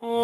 আমার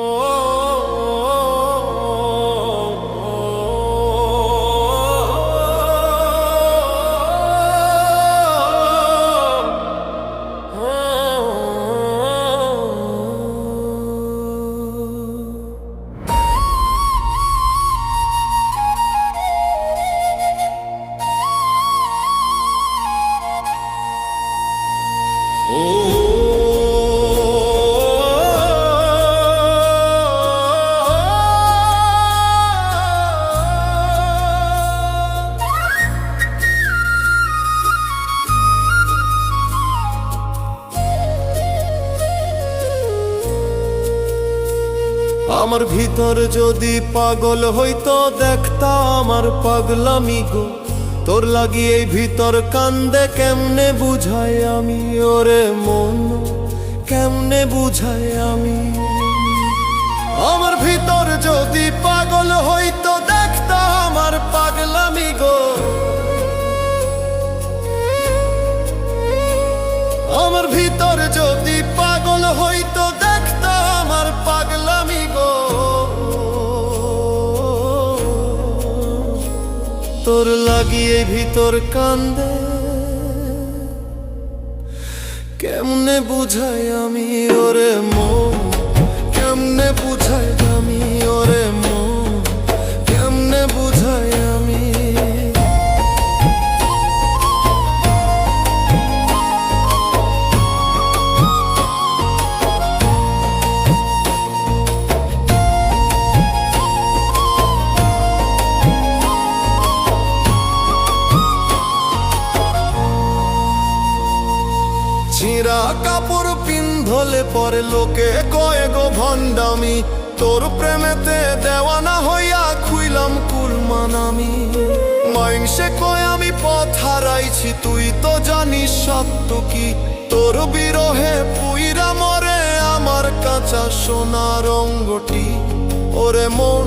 ভিতর যদি পাগল হইতো দেখতা আমার পাগলামি গো। তোর লাগি এই ভিতর কান্দে কেমনে বুঝাই আমি, ওরে মন কেমনে বুঝাই আমি। আমার ভিতর যদি পাগল হইতো দেখতা আমার পাগলামি গো। আমার ভিতর যদি পাগল হইতো দেখতা আমার পাগলামি গো। তোর লাগি এই ভিতর কান্দে কেমনে বুঝাই আমি, ওরে মন কেমনে বুঝাই আমি, ওরে মন কেমনে বুঝাই আমি। ছিঁড়া কাপড় পিন্ধলে পরে লোকে কয়ে গো ভণ্ডামি, তোর প্রেমেতে দেওয়ানা হইয়া খুইলাম কুলমান আমি। মাইনসে কয় আমি পথ হারাইছি, তুই তো জানিস সত্য কি। তোর বিরহে পুইরা মরে আমার কাঁচা সোনার অঙ্গটি, ওরে মন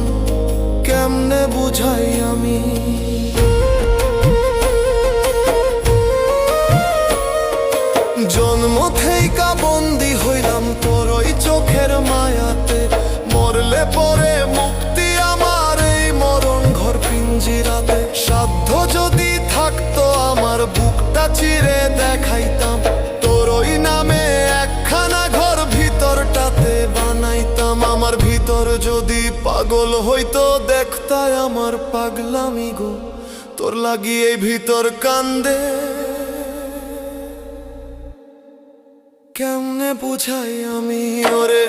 কেমনে বুঝাই আমি। জন্ম থেইকা বন্দি হইলাম তোর ওই চোখের মায়াতে, মরলে পরে মুক্তি আমার এই মরণ ঘর পিঞ্জিরাতে। সাধ্য যদি থাকতো আমার বুকটা চিরে দেখাইতাম, তোর ওই নামে একখানা ঘর ভিতরটাতে বানাইতাম। আমার ভিতর যদি পাগল হইতো দেখতাই আমার পাগলামি গো। তোর লাগি এই ভিতর কান্দে কেমনে বুঝাই আমি, ওরে